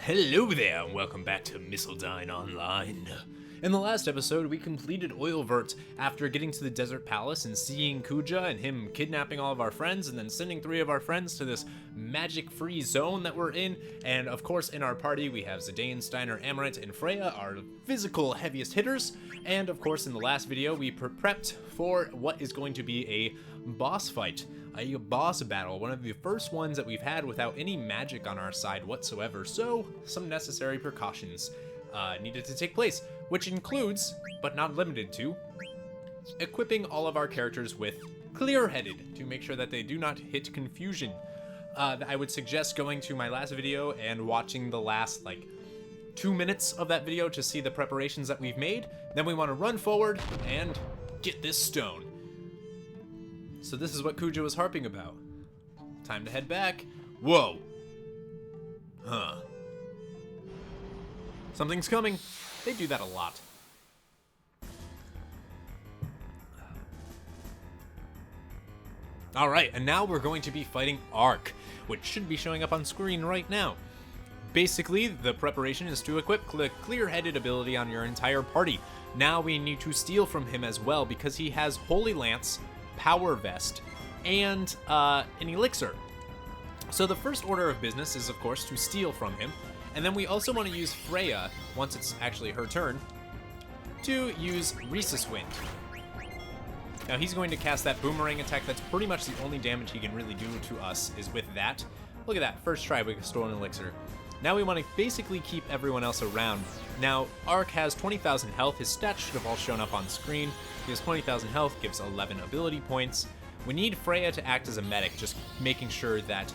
Hello there, and welcome back to Missildine Online. In the last episode, we completed Oeilvert after getting to the Desert Palace and seeing Kuja and him kidnapping all of our friends and then sending 3 of our friends to this magic-free zone that we're in. And of course, in our party, we have Zidane, Steiner, Amaranth, and Freya, our physical heaviest hitters. And of course, in the last video, we prepped for what is going to be a boss fight. A boss battle, one of the first ones that we've had without any magic on our side whatsoever, so some necessary precautions needed to take place, which includes, but not limited to, equipping all of our characters with clear-headed to make sure that they do not hit confusion. I would suggest going to my last video and watching the last, 2 minutes of that video to see the preparations that we've made. Then we want to run forward and get this stone. So this is what Kuja was harping about. Time to head back. Whoa. Huh. Something's coming. They do that a lot. Alright, and now we're going to be fighting Ark, which should be showing up on screen right now. Basically, the preparation is to equip clear-headed ability on your entire party. Now we need to steal from him as well because he has Holy Lance, Power Vest, and an elixir. So the first order of business is, of course, to steal from him, and then we also want to use Freya, once it's actually her turn, to use Rhesus Wind. Now he's going to cast that boomerang attack. That's pretty much the only damage he can really do to us is with that. Look at that, first try we stole an elixir. Now we want to basically keep everyone else around. Now, Ark has 20,000 health. His stats should have all shown up on screen. He has 20,000 health, gives 11 ability points. We need Freya to act as a medic, just making sure that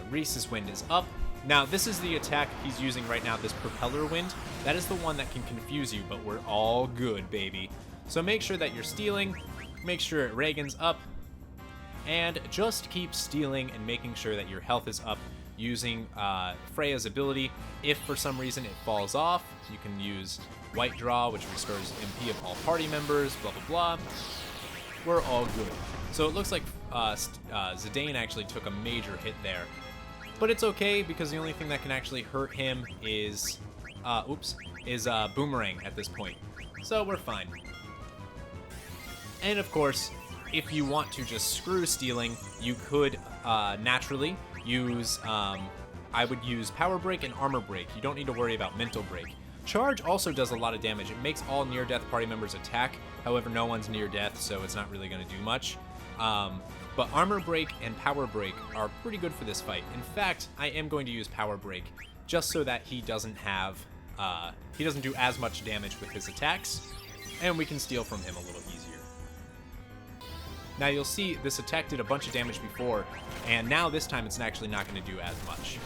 Rhesus Wind is up. Now, this is the attack he's using right now, this Propeller Wind. That is the one that can confuse you, but we're all good, baby. So make sure that you're stealing, make sure Reagan's up, and just keep stealing and making sure that your health is up using Freya's ability. If for some reason it falls off, you can use White Draw, which restores MP of all party members, blah, blah, blah. We're all good. So it looks like Zidane actually took a major hit there. But it's okay, because the only thing that can actually hurt him is, Boomerang at this point. So we're fine. And of course, if you want to just screw stealing, you could naturally use, I would use Power Break and Armor Break. You don't need to worry about Mental Break. Charge also does a lot of damage. It makes all near-death party members attack. However, no one's near death, so it's not really going to do much. But Armor Break and Power Break are pretty good for this fight. In fact, I am going to use Power Break just so that he doesn't have, he doesn't do as much damage with his attacks, and we can steal from him a little easier. Now you'll see this attack did a bunch of damage before, and now this time it's actually not going to do as much.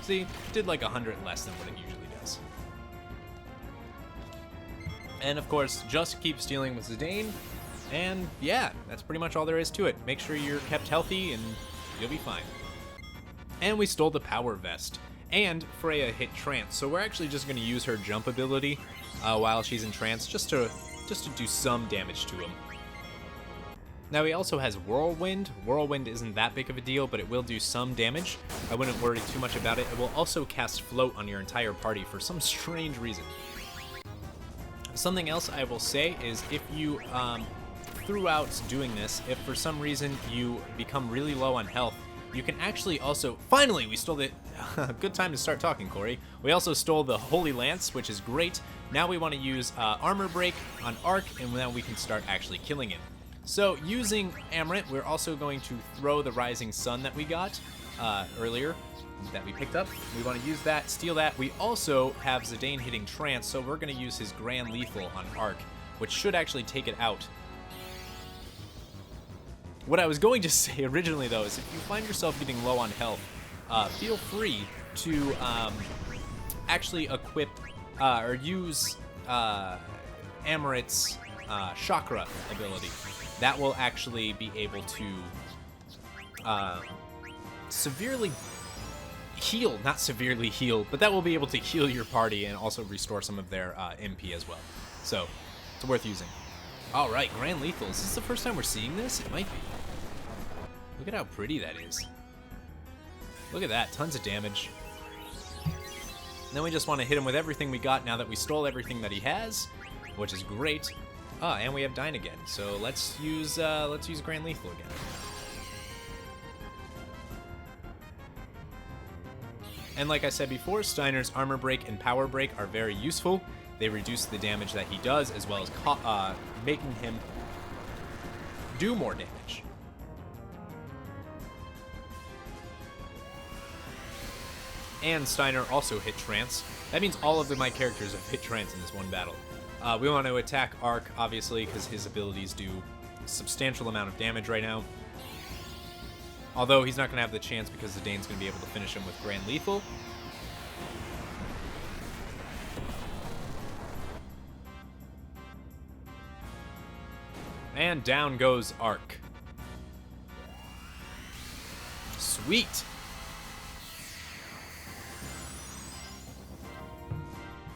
See, it did like 100 less than what it usually does. And of course, just keep stealing with Zidane, and yeah, that's pretty much all there is to it. Make sure you're kept healthy and you'll be fine. And we stole the Power Vest, and Freya hit Trance, so we're actually just going to use her jump ability while she's in Trance just to do some damage to him. Now he also has Whirlwind. Whirlwind isn't that big of a deal, but it will do some damage. I wouldn't worry too much about it. It will also cast Float on your entire party for some strange reason. Something else I will say is if you, throughout doing this, if for some reason you become really low on health, you can actually also... Finally, we stole the... Good time to start talking, Corey. We also stole the Holy Lance, which is great. Now we want to use Armor Break on Ark, and then we can start actually killing him. So, using Amaranth, we're also going to throw the Rising Sun that we got earlier, that we picked up. We want to use that, steal that. We also have Zidane hitting Trance, so we're going to use his Grand Lethal on Ark, which should actually take it out. What I was going to say originally, though, is if you find yourself getting low on health, feel free to actually equip or use Amaranth's Chakra ability. That will actually be able to severely heal, not severely heal, but that will be able to heal your party and also restore some of their MP as well. So, it's worth using. Alright, Grand Lethal. Is this the first time we're seeing this? It might be. Look at how pretty that is. Look at that, tons of damage. Then we just want to hit him with everything we got now that we stole everything that he has, which is great. Ah, and we have Dyne again, so let's use Grand Lethal again. And like I said before, Steiner's Armor Break and Power Break are very useful. They reduce the damage that he does, as well as making him do more damage. And Steiner also hit Trance. That means all of my characters have hit Trance in this one battle. We want to attack Arc, obviously, because his abilities do a substantial amount of damage right now. Although he's not going to have the chance because Zidane's going to be able to finish him with Grand Lethal. And down goes Arc. Sweet!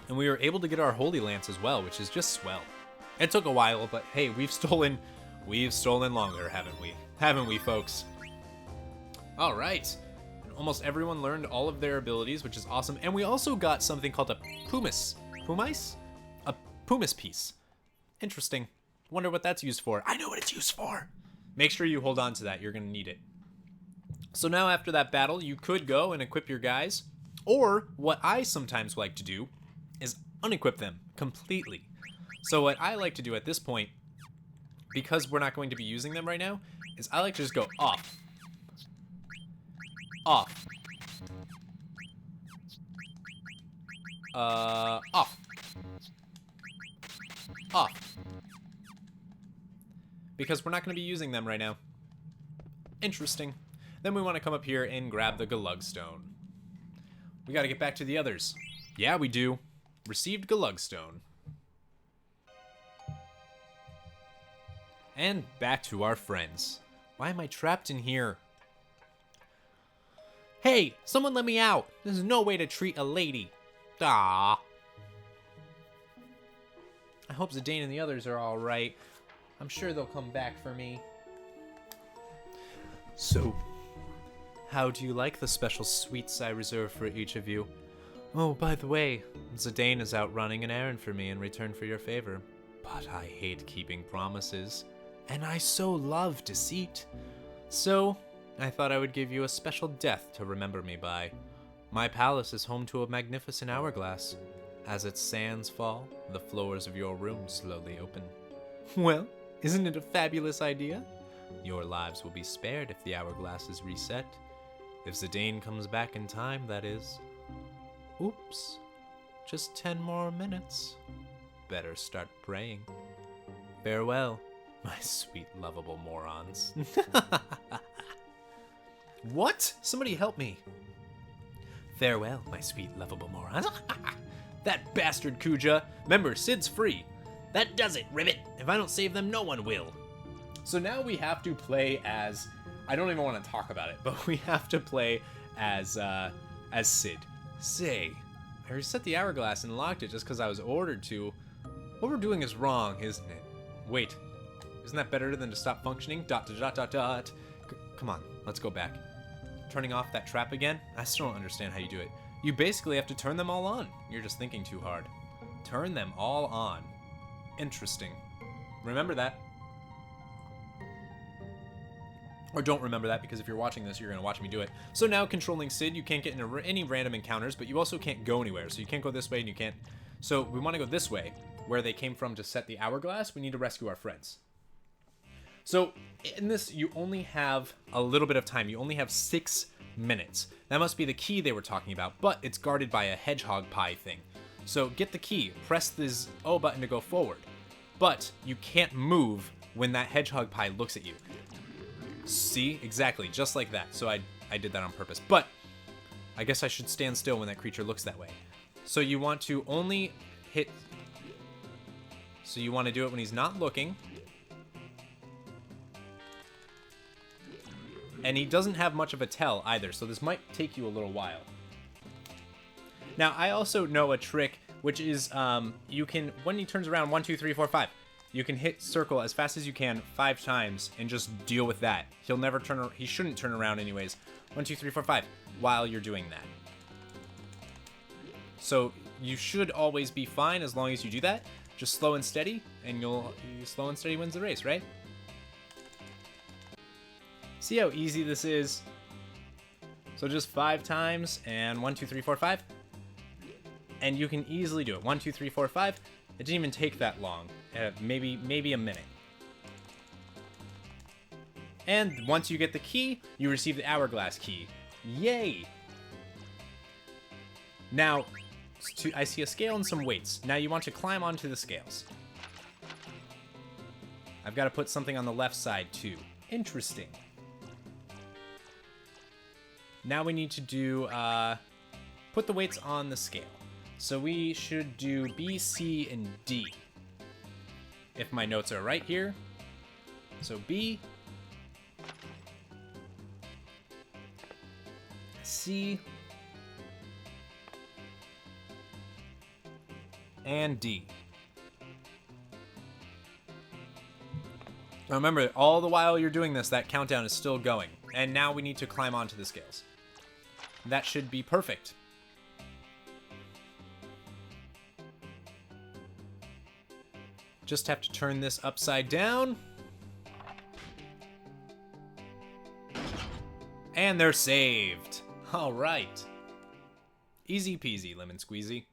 And we were able to get our Holy Lance as well, which is just swell. It took a while, but hey, we've stolen longer, haven't we? Haven't we, folks? All right. And almost everyone learned all of their abilities, which is awesome. And we also got something called a Pumice. Pumice? A Pumice piece. Interesting. Wonder what that's used for. I know what it's used for. Make sure you hold on to that. You're going to need it. So now after that battle, you could go and equip your guys. Or what I sometimes like to do is unequip them completely. So what I like to do at this point, because we're not going to be using them right now, is I like to just go off. Off. Off. Off. Because we're not going to be using them right now. Interesting. Then we want to come up here and grab the Gulug Stone. We got to get back to the others. Yeah, we do. Received Gulug Stone. And back to our friends. Why am I trapped in here? Hey, someone let me out. There's no way to treat a lady. Ah. I hope Zidane and the others are all right. I'm sure they'll come back for me. So, how do you like the special sweets I reserve for each of you? Oh, by the way, Zidane is out running an errand for me in return for your favor. But I hate keeping promises, and I so love deceit. So, I thought I would give you a special death to remember me by. My palace is home to a magnificent hourglass. As its sands fall, the floors of your room slowly open. Well, isn't it a fabulous idea? Your lives will be spared if the hourglass is reset. If Zidane comes back in time, that is. Oops. Just 10 more minutes. Better start praying. Farewell, my sweet, lovable morons. What? Somebody help me. Farewell, my sweet, lovable morons. That bastard Kuja. Remember, Sid's free. That does it, Ribbit. If I don't save them, no one will. So now we have to play as... I don't even want to talk about it, but we have to play as Sid. Say, I reset the hourglass and locked it just because I was ordered to. What we're doing is wrong, isn't it? Wait, isn't that better than to stop functioning? ... Come on, let's go back. Turning off that trap again? I still don't understand how you do it. You basically have to turn them all on. You're just thinking too hard. Turn them all on. Interesting. Remember that. Or don't remember that, because if you're watching this, you're going to watch me do it. So now, controlling Sid, you can't get into any random encounters, but you also can't go anywhere. So you can't go this way, and you can't... So we want to go this way, where they came from to set the hourglass. We need to rescue our friends. So in this, you only have a little bit of time. You only have 6 minutes. That must be the key they were talking about, but it's guarded by a hedgehog pie thing. So get the key, press this O button to go forward. But you can't move when that hedgehog pie looks at you. See? Exactly, just like that. So I did that on purpose. But I guess I should stand still when that creature looks that way. So you want to only hit... So you want to do it when he's not looking. And he doesn't have much of a tell either, so this might take you a little while. Now, I also know a trick, which is you can, when he turns around, 1, 2, 3, 4, 5, you can hit circle as fast as you can 5 times and just deal with that. He'll never turn, he shouldn't turn around anyways. 1, 2, 3, 4, 5, while you're doing that. So you should always be fine as long as you do that. Just slow and steady, and slow and steady wins the race, right? See how easy this is? So just 5 times, and 1, 2, 3, 4, 5. And you can easily do it. 1, 2, 3, 4, 5. It didn't even take that long. Maybe a minute. And once you get the key, you receive the hourglass key. Yay! Now, I see a scale and some weights. Now you want to climb onto the scales. I've got to put something on the left side too. Interesting. Now we need to do, put the weights on the scale. So we should do B, C, and D. If my notes are right here. So B, C, and D. Now remember, all the while you're doing this, that countdown is still going. And now we need to climb onto the scales. That should be perfect. Just have to turn this upside down. And they're saved. All right. Easy peasy, lemon squeezy.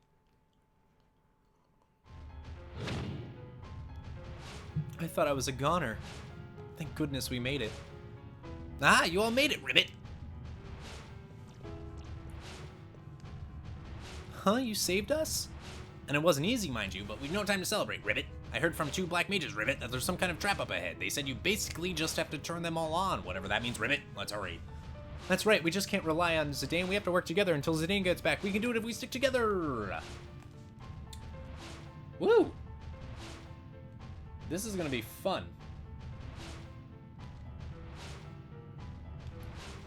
I thought I was a goner. Thank goodness we made it. Ah, you all made it, Ribbit. Huh? You saved us? And it wasn't easy, mind you, but we've no time to celebrate, Ribbit. I heard from 2 black mages, Ribbit, that there's some kind of trap up ahead. They said you basically just have to turn them all on, whatever that means, Ribbit. Let's hurry. That's right, we just can't rely on Zidane. We have to work together until Zidane gets back. We can do it if we stick together. Woo! This is gonna be fun.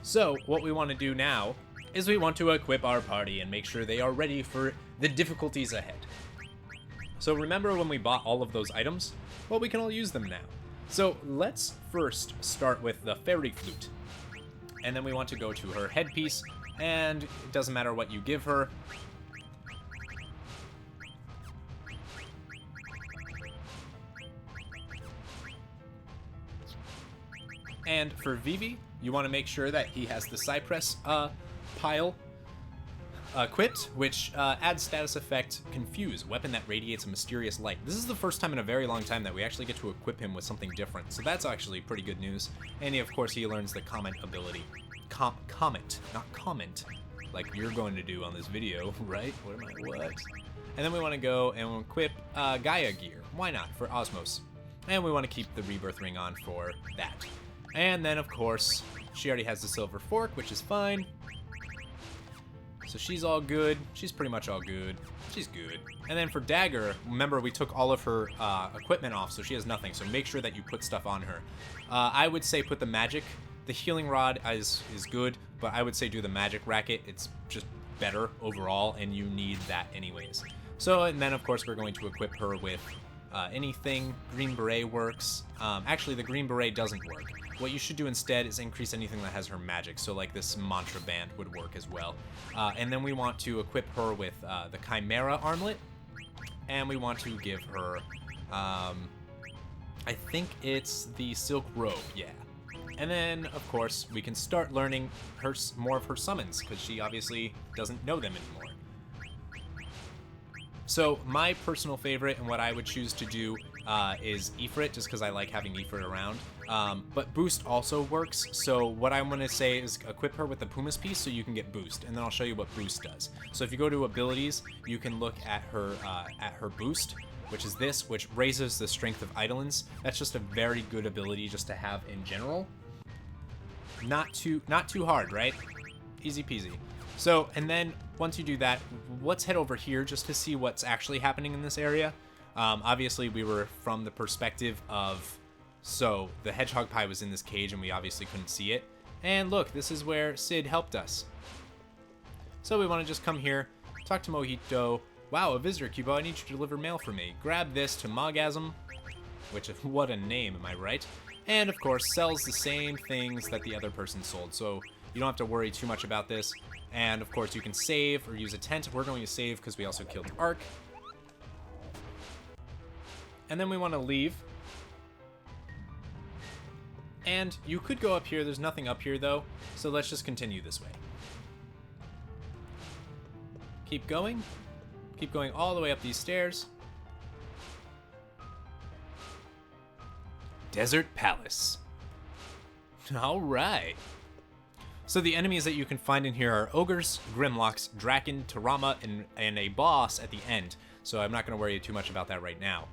So, what we want to do now is we want to equip our party and make sure they are ready for the difficulties ahead. So remember when we bought all of those items? Well, we can all use them now. So let's first start with the fairy flute. And then we want to go to her headpiece, and it doesn't matter what you give her. And for Vivi, you want to make sure that he has the Cypress pile equipped, which adds status effect Confuse, weapon that radiates a mysterious light. This is the first time in a very long time that we actually get to equip him with something different, so that's actually pretty good news. And of course he learns the comment ability. Comment, not comment, like you're going to do on this video, right? What? And then we want to go and we'll equip Gaia gear. Why not? For Osmos. And we want to keep the rebirth ring on for that. And then of course, she already has the silver fork, which is fine. So she's all good. She's pretty much all good. She's good. And then for Dagger, remember we took all of her equipment off, so she has nothing. So make sure that you put stuff on her. I would say put the magic. The healing rod is good, but I would say do the magic racket. It's just better overall, and you need that anyways. So, and then of course we're going to equip her with anything. Green Beret works. Actually, the Green Beret doesn't work. What you should do instead is increase anything that has her magic, so like this mantra band would work as well. And then we want to equip her with the Chimera armlet, and we want to give her, I think it's the Silk Robe, yeah. And then, of course, we can start learning more of her summons, because she obviously doesn't know them anymore. So my personal favorite and what I would choose to do is Ifrit, just because I like having Ifrit around. But Boost also works, so what I'm going to say is equip her with the Pumice piece so you can get Boost, and then I'll show you what Boost does. So if you go to Abilities, you can look at her Boost, which is this, which raises the strength of Eidolons. That's just a very good ability just to have in general. Not too hard, right? Easy peasy. So, and then once you do that, let's head over here just to see what's actually happening in this area. Obviously, we were from the perspective of, so the hedgehog pie was in this cage and we obviously couldn't see it. And look, this is where Sid helped us. So we want to just come here, talk to Mojito. Wow, a visitor, Cubo. I need you to deliver mail for me. Grab this to Mogasm, which, what a name, am I right? And of course, sells the same things that the other person sold. So you don't have to worry too much about this. And of course you can save or use a tent. We're going to save because we also killed Ark. And then we want to leave. And you could go up here. There's nothing up here though. So let's just continue this way. Keep going. Keep going all the way up these stairs. Desert Palace. All right. So the enemies that you can find in here are ogres, grimlocks, draken, Tarama, and a boss at the end. So I'm not going to worry too much about that right now.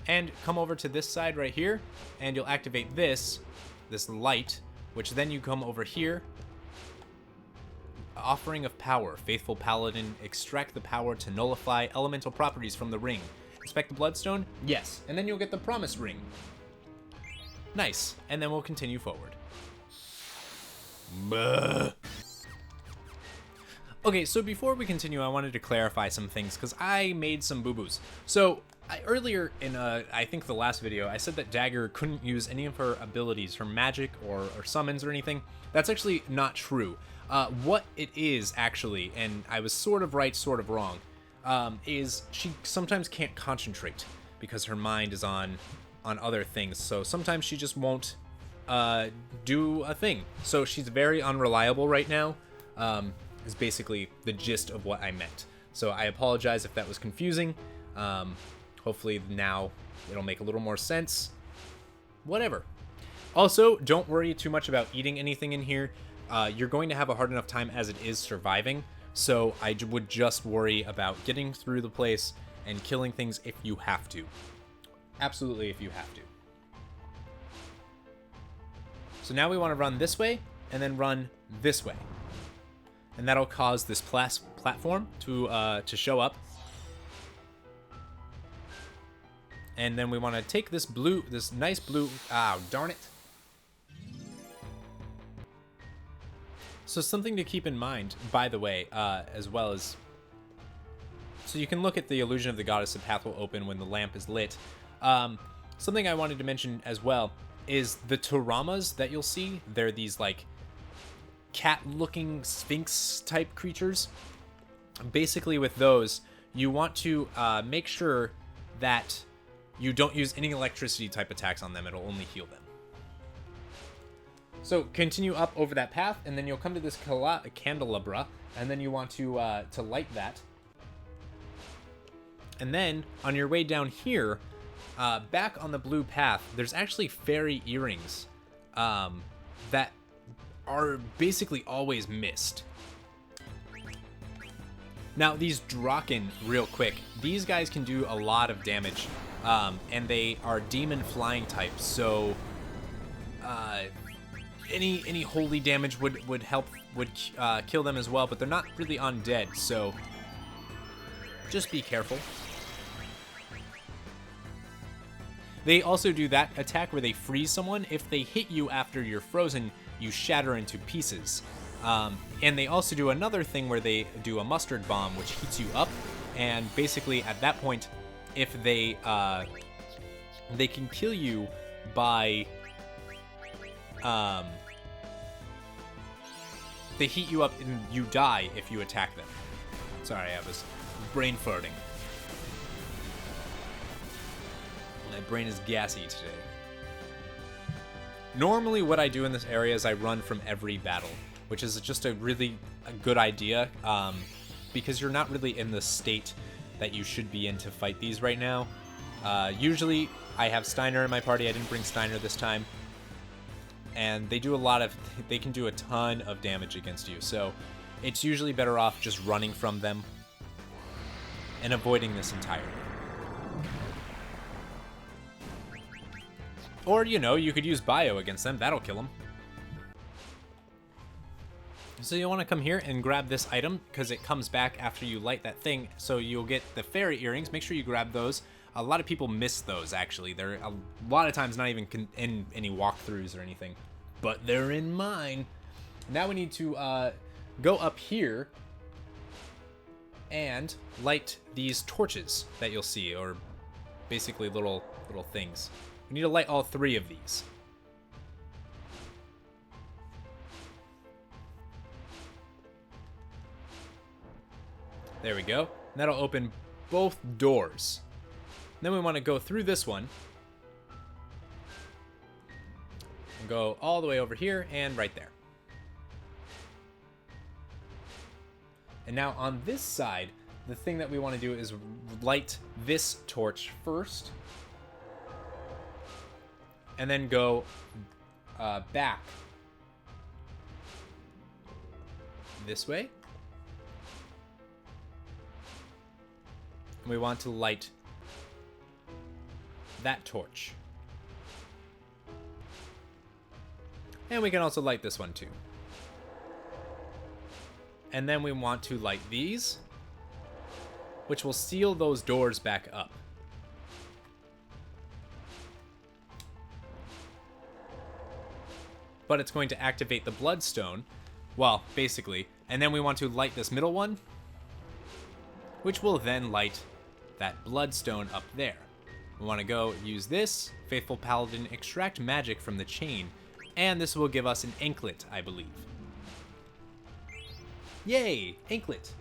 And come over to this side right here, and you'll activate this light, which then you come over here. Offering of Power. Faithful Paladin. Extract the power to nullify elemental properties from the ring. Inspect the Bloodstone? Yes. And then you'll get the Promise Ring. Nice. And then we'll continue forward. Buh. Okay, so before we continue, I wanted to clarify some things, because I made some boo-boos. So, earlier in, I think the last video, I said that Dagger couldn't use any of her abilities, her magic or summons or anything. That's actually not true. What it is, actually, and I was sort of right, sort of wrong, is she sometimes can't concentrate because her mind is on other things. So sometimes she just won't do a thing. So she's very unreliable right now, is basically the gist of what I meant. So I apologize if that was confusing. Hopefully now it'll make a little more sense. Whatever. Also, don't worry too much about eating anything in here. You're going to have a hard enough time as it is surviving, so I would just worry about getting through the place and killing things if you have to. Absolutely if you have to. So now we want to run this way, and then run this way. And that'll cause this platform to show up. And then we want to take this nice blue, darn it. So something to keep in mind, by the way, as well as... So you can look at the illusion of the goddess. The path will open when the lamp is lit. Something I wanted to mention as well is the Taramas that you'll see. They're these, like, cat-looking sphinx-type creatures. Basically, with those, you want to make sure that you don't use any electricity-type attacks on them. It'll only heal them. So continue up over that path, and then you'll come to this candelabra, and then you want to light that. And then on your way down here, back on the blue path, there's actually fairy earrings that are basically always missed. Now these Draken, real quick, these guys can do a lot of damage, and they are demon flying type, so any holy damage would help, kill them as well, but they're not really undead, so just be careful. They also do that attack where they freeze someone. If they hit you after you're frozen, you shatter into pieces. And they also do another thing where they do a mustard bomb, which heats you up, and basically at that point, if they can kill you by they heat you up and you die if you attack them. Sorry, I was brain farting. My brain is gassy today. Normally what I do in this area is I run from every battle, which is just a good idea, because you're not really in the state that you should be in to fight these right now. Usually I have Steiner in my party. I didn't bring Steiner this time. And they can do a ton of damage against you. So it's usually better off just running from them and avoiding this entirely. Or, you could use Bio against them. That'll kill them. So you want to come here and grab this item, because it comes back after you light that thing. So you'll get the fairy earrings. Make sure you grab those. A lot of people miss those, actually. They're a lot of times not even in any walkthroughs or anything. But they're in mine. Now we need to go up here and light these torches that you'll see, or basically little things. We need to light all 3 of these. There we go. And that'll open both doors. Then we want to go through this one. And go all the way over here and right there. And now on this side, the thing that we want to do is light this torch first. And then go back this way. And we want to light that torch. And we can also light this one too. And then we want to light these, which will seal those doors back up. But it's going to activate the bloodstone, well, basically. And then we want to light this middle one, which will then light that bloodstone up there. We want to go use this, Faithful Paladin, extract magic from the chain, and this will give us an anklet, I believe. Yay, anklet.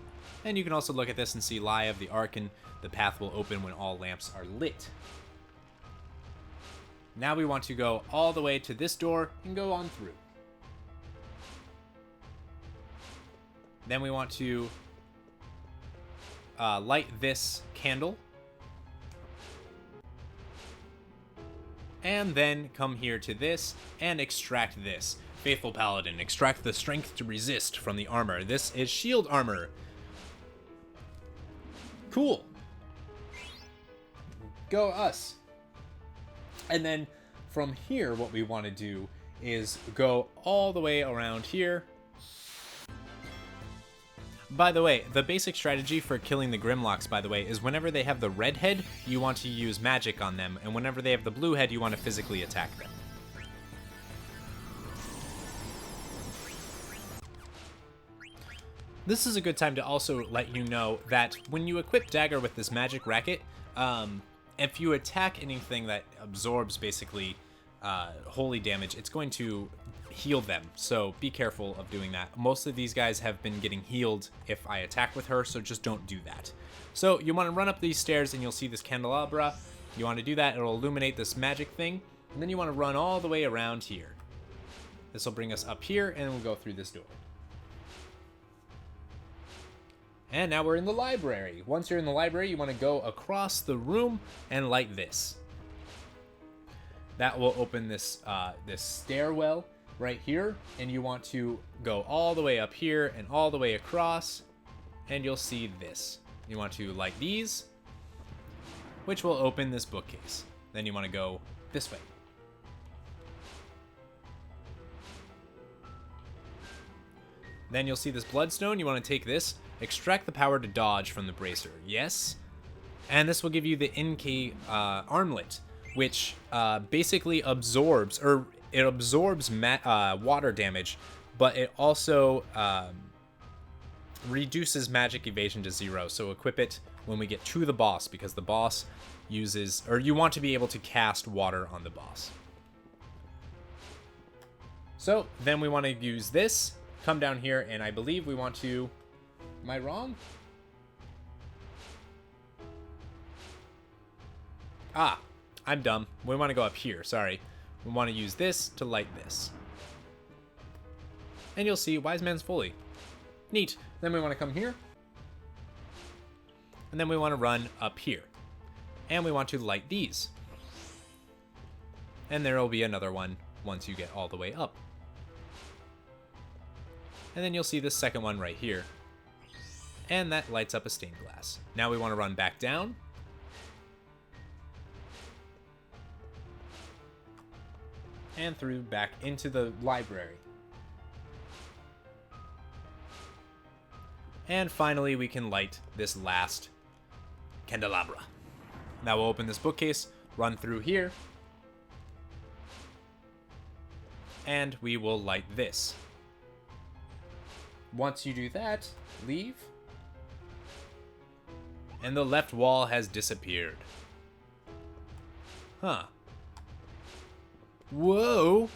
And you can also look at this and see Lie of the Archon. The path will open when all lamps are lit. Now we want to go all the way to this door and go on through. Then we want to light this candle. And then come here to this and extract this. Faithful Paladin, extract the strength to resist from the armor. This is shield armor. Cool. Go us. And then from here, what we want to do is go all the way around here. By the way, the basic strategy for killing the Grimlocks, by the way, is whenever they have the red head, you want to use magic on them, and whenever they have the blue head, you want to physically attack them. This is a good time to also let you know that when you equip Dagger with this magic racket, if you attack anything that absorbs basically holy damage, it's going to heal them, so be careful of doing that. Most of these guys have been getting healed if I attack with her, so just don't do that. So you want to run up these stairs and you'll see this candelabra. You want to do that, it'll illuminate this magic thing, and then you want to run all the way around here. This will bring us up here, and we'll go through this door. And now we're in the library. Once you're in the library, you want to go across the room and light this. That will open this this stairwell right here, and you want to go all the way up here and all the way across, and you'll see this. You want to light these, which will open this bookcase. Then you want to go this way. Then you'll see this bloodstone. You want to take this, extract the power to dodge from the bracer. Yes. And this will give you the NK armlet, which basically absorbs, or it absorbs water damage, but it also reduces magic evasion to 0. So equip it when we get to the boss, because the boss uses, or you want to be able to cast water on the boss. So then we want to use this, come down here, and I believe we want to, am I wrong? Ah, I'm dumb. We want to go up here, sorry. We want to use this to light this. And you'll see Wise Man's Folly. Neat. Then we want to come here. And then we want to run up here. And we want to light these. And there will be another one once you get all the way up. And then you'll see the second one right here. And that lights up a stained glass. Now we want to run back down. And through back into the library. And finally, we can light this last candelabra. Now we'll open this bookcase, run through here, and we will light this. Once you do that, leave, and the left wall has disappeared. Huh. Whoa.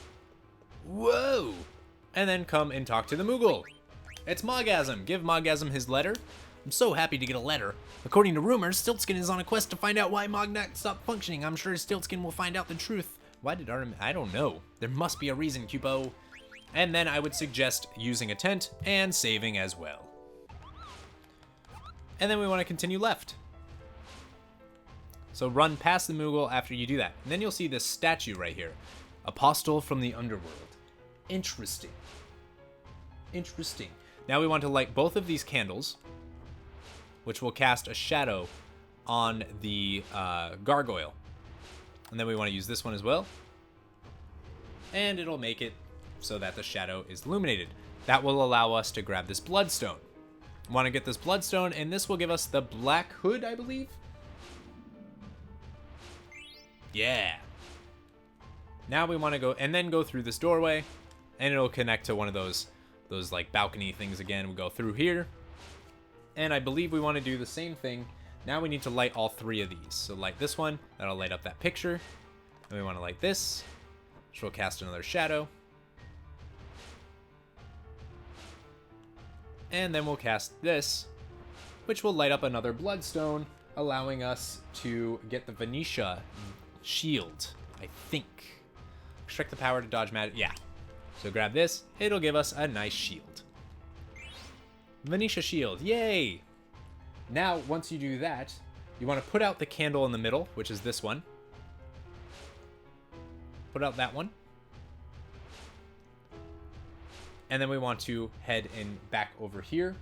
Whoa. And then come and talk to the Moogle. It's Mogasm. Give Mogasm his letter. I'm so happy to get a letter. According to rumors, Stiltskin is on a quest to find out why Mognak stopped functioning. I'm sure Stiltskin will find out the truth. Why did Artem... I don't know. There must be a reason, Cupo. And then I would suggest using a tent and saving as well. And then we want to continue left. So run past the Moogle after you do that. And then you'll see this statue right here. Apostle from the Underworld. Interesting. Interesting. Now we want to light both of these candles, which will cast a shadow on the gargoyle. And then we want to use this one as well. And it'll make it so that the shadow is illuminated. That will allow us to grab this bloodstone. Want to get this bloodstone, and this will give us the black hood, I believe. Yeah. Now we want to go and then go through this doorway, and it'll connect to one of those like balcony things again. We go through here, and I believe we want to do the same thing. Now we need to light all three of these. So light this one, that'll light up that picture. And we want to light this, which will cast another shadow. And then we'll cast this, which will light up another bloodstone, allowing us to get the Venetia shield, I think. Extract the power to dodge magic. Yeah. So grab this. It'll give us a nice shield. Venetia shield. Yay! Now, once you do that, you want to put out the candle in the middle, which is this one. Put out that one. And then we want to head in back over here.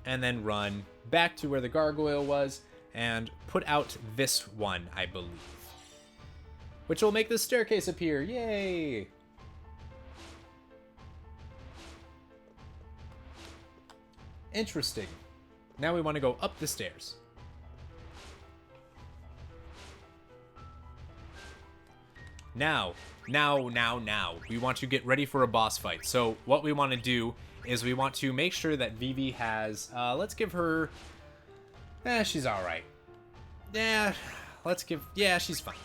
And then run back to where the gargoyle was and put out this one, I believe. Which will make the staircase appear. Yay! Interesting. Now we want to go up the stairs. Now, we want to get ready for a boss fight. So what we want to do is we want to make sure that Vivi has, let's give her, she's all right. Yeah, she's fine.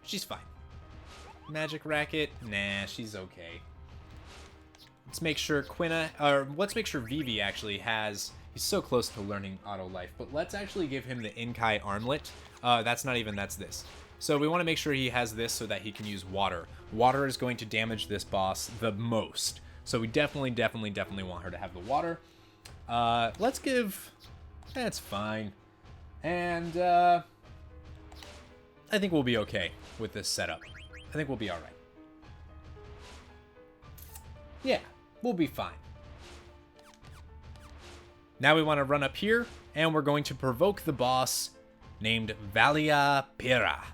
She's fine. Magic racket, nah, she's okay. Let's make sure let's make sure Vivi actually has, he's so close to learning auto life, but let's actually give him the Inkai armlet. That's this. So we want to make sure he has this so that he can use water. Water is going to damage this boss the most. So we definitely want her to have the water. Let's give, that's fine. And I think we'll be okay with this setup. I think we'll be all right. Yeah, we'll be fine. Now we want to run up here, and we're going to provoke the boss named Valia Pira.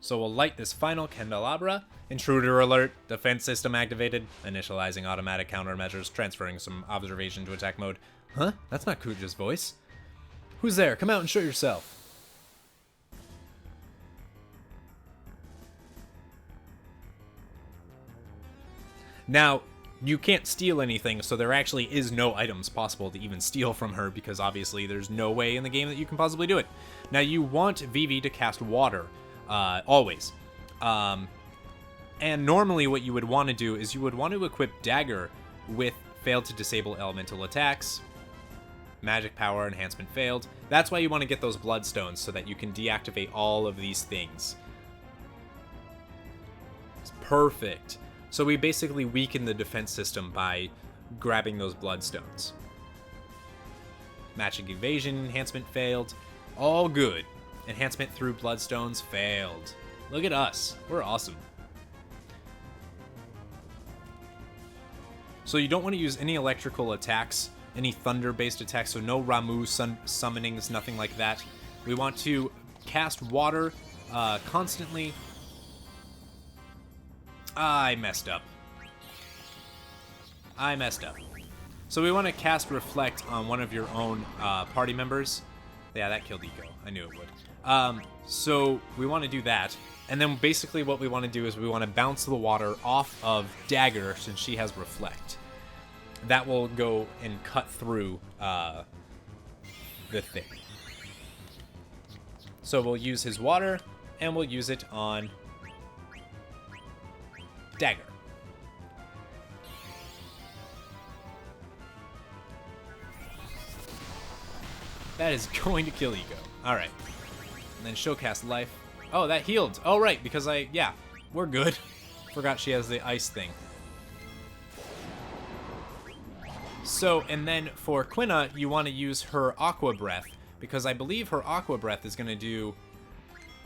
So we'll light this final candelabra. Intruder alert, defense system activated, initializing automatic countermeasures, transferring some observation to attack mode. Huh? That's not Kuja's voice. Who's there? Come out and show yourself. Now, you can't steal anything, so there actually is no items possible to even steal from her, because obviously there's no way in the game that you can possibly do it. Now, you want Vivi to cast water, always. And normally what you would want to do is you would want to equip Dagger with failed to disable elemental attacks. Magic power enhancement failed. That's why you want to get those bloodstones, so that you can deactivate all of these things. It's perfect. So we basically weaken the defense system by grabbing those bloodstones. Magic evasion enhancement failed. All good. Enhancement through bloodstones failed. Look at us. We're awesome. So you don't want to use any electrical attacks, any thunder-based attacks, so no Ramu summonings, nothing like that. We want to cast water constantly. I messed up. So we want to cast Reflect on one of your own party members. Yeah, that killed Eco. I knew it would. So we want to do that. And then basically what we want to do is we want to bounce the water off of Dagger, since she has Reflect. That will go and cut through the thing. So we'll use his water, and we'll use it on Dagger. That is going to kill Eco. Alright. And then she'll cast Life. Oh, that healed. Oh, right, because yeah, we're good. Forgot she has the ice thing. So, and then for Quina, you want to use her Aqua Breath, because I believe her Aqua Breath is going to do...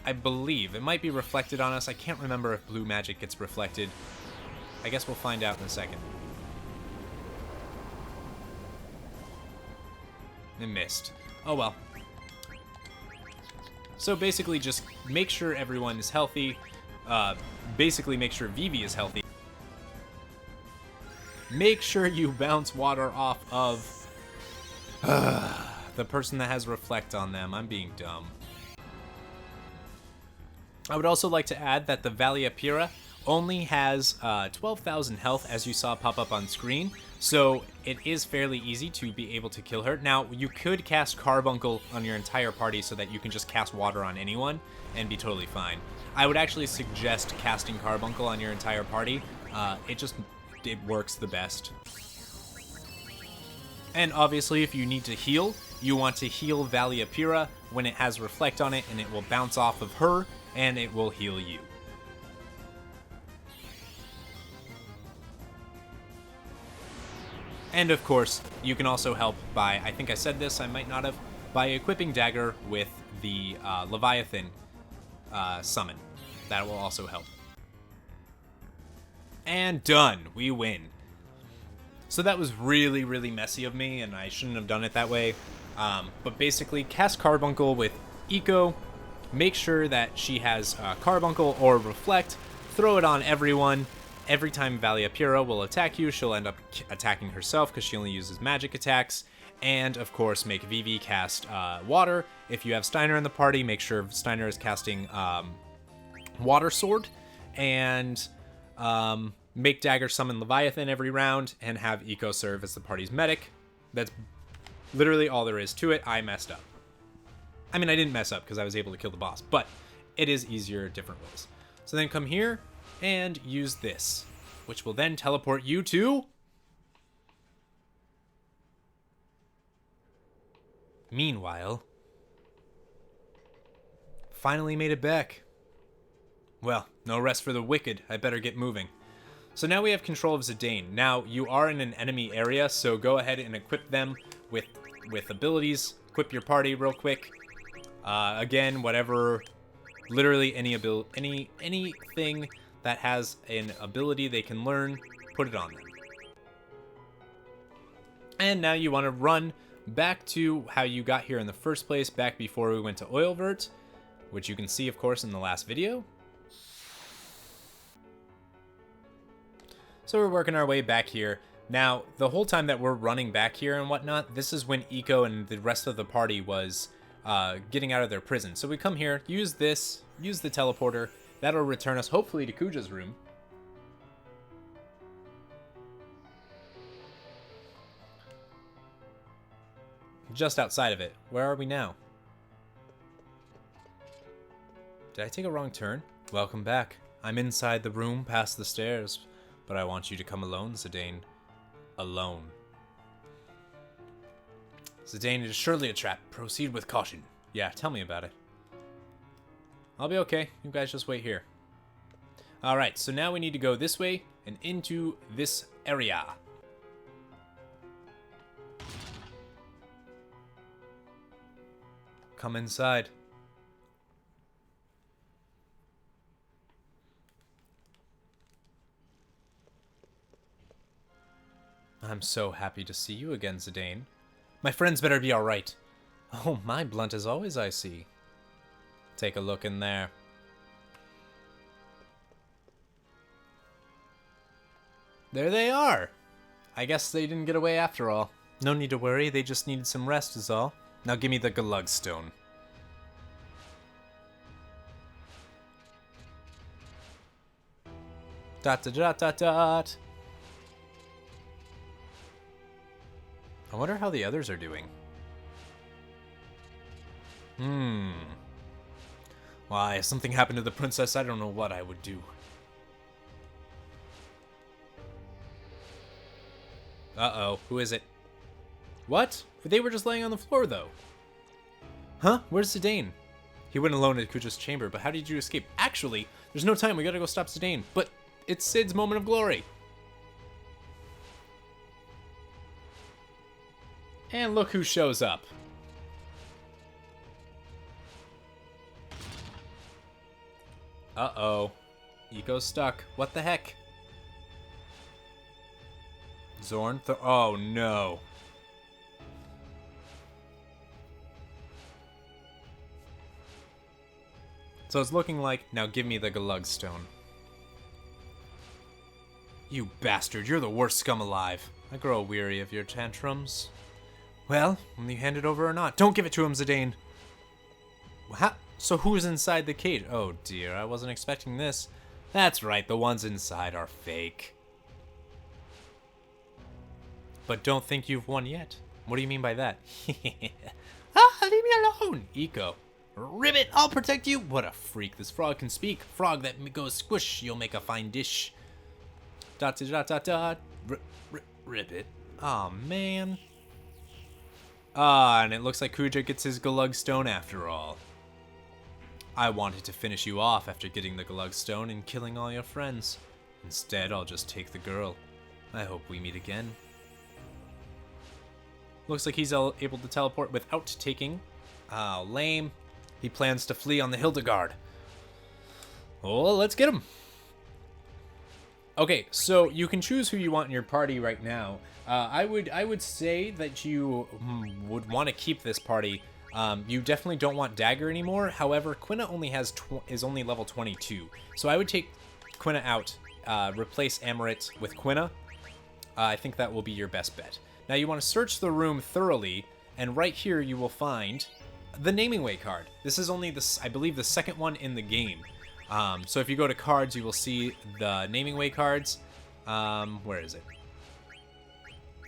I believe. It might be reflected on us. I can't remember if blue magic gets reflected. I guess we'll find out in a second. It missed. Oh well. So basically just make sure everyone is healthy. Basically make sure Vivi is healthy. Make sure you bounce water off of the person that has Reflect on them. I'm being dumb. I would also like to add that the Valia Pira only has 12,000 health, as you saw pop up on screen, so it is fairly easy to be able to kill her. Now, you could cast Carbuncle on your entire party so that you can just cast water on anyone and be totally fine. I would actually suggest casting Carbuncle on your entire party. It works the best. And obviously, if you need to heal, you want to heal Valia Pira when it has Reflect on it, and it will bounce off of her, and it will heal you. And of course, you can also help by, I think I said this, I might not have, by equipping Dagger with the Leviathan summon. That will also help. And done, we win. So that was really, really messy of me, and I shouldn't have done it that way. But basically, cast Carbuncle with Eco, make sure that she has Carbuncle or Reflect, throw it on everyone. Every time Valia Pira will attack you, she'll end up attacking herself because she only uses magic attacks. And, of course, make Vivi cast Water. If you have Steiner in the party, make sure Steiner is casting Water Sword. And make Dagger summon Leviathan every round and have Eco serve as the party's medic. That's literally all there is to it. I messed up. I mean, I didn't mess up because I was able to kill the boss, but it is easier different ways. So then come here and use this, which will then teleport you to... Meanwhile, finally made it back. Well, no rest for the wicked. I better get moving. So now we have control of Zidane. Now, you are in an enemy area, so go ahead and equip them with abilities. Equip your party real quick. Again, whatever, literally anything that has an ability they can learn, put it on them. And now you want to run back to how you got here in the first place, back before we went to Oeilvert, which you can see, of course, in the last video. So we're working our way back here. Now, the whole time that we're running back here and whatnot, this is when Eco and the rest of the party was getting out of their prison. So we come here, use this, use the teleporter. That'll return us, hopefully, to Kuja's room. Just outside of it. Where are we now? Did I take a wrong turn? Welcome back. I'm inside the room, past the stairs. But I want you to come alone, Zidane. Alone. Zidane, it is surely a trap. Proceed with caution. Yeah, tell me about it. I'll be okay. You guys just wait here. Alright, so now we need to go this way and into this area. Come inside. I'm so happy to see you again, Zidane. My friends better be alright. Oh, my blunt as always, I see. Take a look in there. There they are! I guess they didn't get away after all. No need to worry, they just needed some rest is all. Now give me the Gulug Stone. Dot dot dot dot dot. I wonder how the others are doing. Why, if something happened to the princess, I don't know what I would do. Uh-oh, who is it? What? They were just laying on the floor, though. Huh? Where's Zidane? He went alone in Kuja's chamber, but how did you escape? Actually, there's no time. We gotta go stop Zidane. But it's Sid's moment of glory. And look who shows up. Uh-oh. Eco's stuck. What the heck? Zorn? Oh, no. So it's looking like, now give me the Gulug Stone. You bastard, you're the worst scum alive. I grow weary of your tantrums. Well, will you hand it over or not? Don't give it to him, Zidane. How? So who's inside the cage? Oh dear, I wasn't expecting this. That's right, the ones inside are fake. But don't think you've won yet. What do you mean by that? Ah, leave me alone! Eco. Ribbit, I'll protect you! What a freak, this frog can speak. Frog that goes squish, you'll make a fine dish. Dot to dot dot dot. Ribbit. Aw, man. Ah, and it looks like Kuja gets his Gulug Stone after all. I wanted to finish you off after getting the Gulug Stone and killing all your friends. Instead, I'll just take the girl. I hope we meet again. Looks like he's able to teleport without taking. Oh, lame. He plans to flee on the Hildegard. Oh, let's get him. Okay, so you can choose who you want in your party right now. I would say that you would want to keep this party. You definitely don't want Dagger anymore. However, Quina only is only level 22, so I would take Quina out. Replace Amaret with Quina. I think that will be your best bet. Now you want to search the room thoroughly, and right here you will find the Naming Way card. This is only I believe the second one in the game. So if you go to cards, you will see the Naming Way cards. Where is it?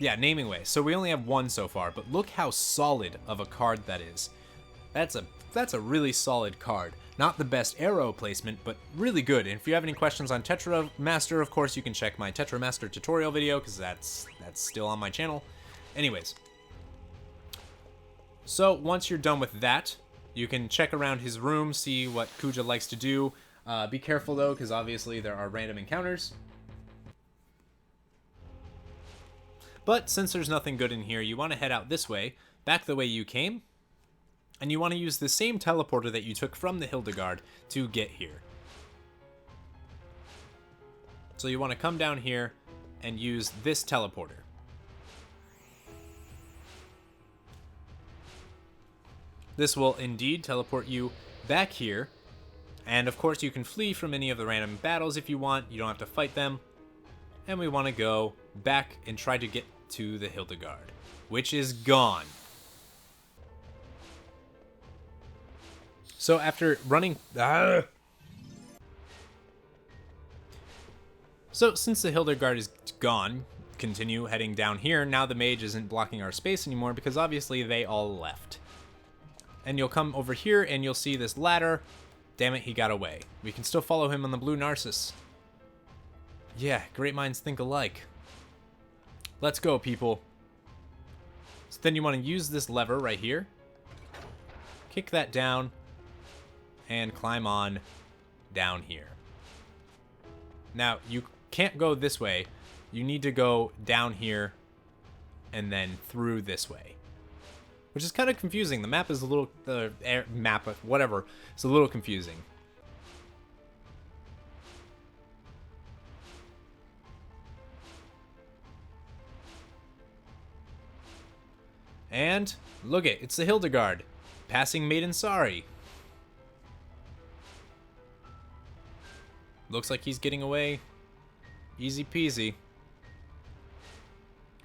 Yeah, Naming Way. So we only have one so far, but look how solid of a card that is. That's a really solid card. Not the best arrow placement, but really good. And if you have any questions on Tetra Master, of course, you can check my Tetra Master tutorial video, because that's still on my channel. Anyways. So once you're done with that, you can check around his room, see what Kuja likes to do. Be careful though, because obviously there are random encounters. But since there's nothing good in here, you want to head out this way, back the way you came, and you want to use the same teleporter that you took from the Hildegard to get here. So you want to come down here and use this teleporter. This will indeed teleport you back here, and of course you can flee from any of the random battles if you want. You don't have to fight them. And we want to go back and try to get to the Hildegard, which is gone. So after running... So since the Hildegard is gone, continue heading down here. Now the mage isn't blocking our space anymore because obviously they all left. And you'll come over here and you'll see this ladder. Damn it, he got away. We can still follow him on the blue Narcissus. Yeah, great minds think alike. Let's go, people. So then you want to use this lever right here. Kick that down. And climb on down here. Now, you can't go this way. You need to go down here and then through this way. Which is kind of confusing. The map is a little... whatever. It's a little confusing. And look it, it's the Hildegard. Passing Maiden Sorry. Looks like he's getting away. Easy peasy.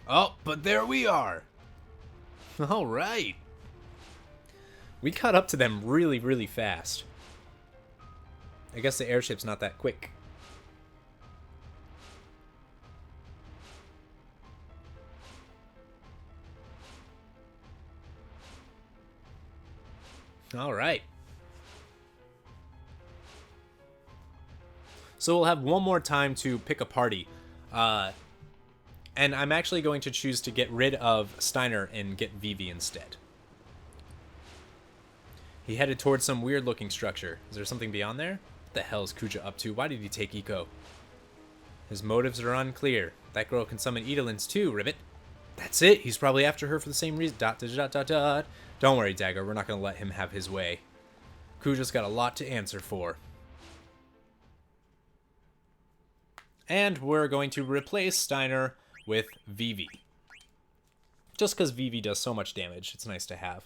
Oh, but there we are. All right. We caught up to them really, really fast. I guess the airship's not that quick. All right. So we'll have one more time to pick a party. And I'm actually going to choose to get rid of Steiner and get Vivi instead. He headed towards some weird looking structure. Is there something beyond there? What the hell is Kuja up to? Why did he take Eco? His motives are unclear. That girl can summon Edelins too, Ribbit. That's it. He's probably after her for the same reason. ... Don't worry, Dagger. We're not going to let him have his way. Kuja's got a lot to answer for. And we're going to replace Steiner with Vivi. Just because Vivi does so much damage, it's nice to have.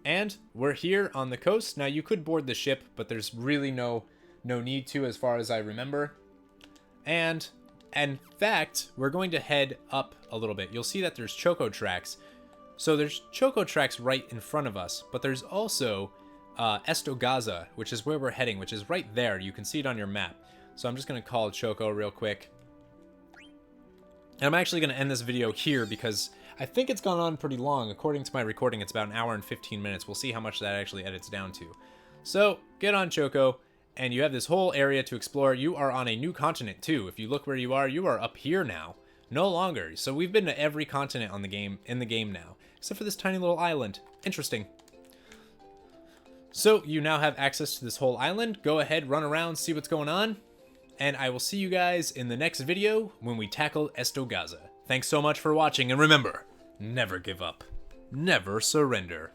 And we're here on the coast. Now, you could board the ship, but there's really no need to as far as I remember. And in fact, we're going to head up a little bit. You'll see that there's Choco tracks. So there's Choco tracks right in front of us, but there's also Esto Gaza, which is where we're heading, which is right there. You can see it on your map. So I'm just going to call Choco real quick. And I'm actually going to end this video here because I think it's gone on pretty long. According to my recording, it's about an hour and 15 minutes. We'll see how much that actually edits down to. So get on Choco, and you have this whole area to explore. You are on a new continent too. If you look where you are up here now. No longer. So we've been to every continent on the game in the game now, except for this tiny little island. Interesting. So you now have access to this whole island. Go ahead, run around, see what's going on. And I will see you guys in the next video when we tackle Esto Gaza. Thanks so much for watching, and remember, never give up. Never surrender.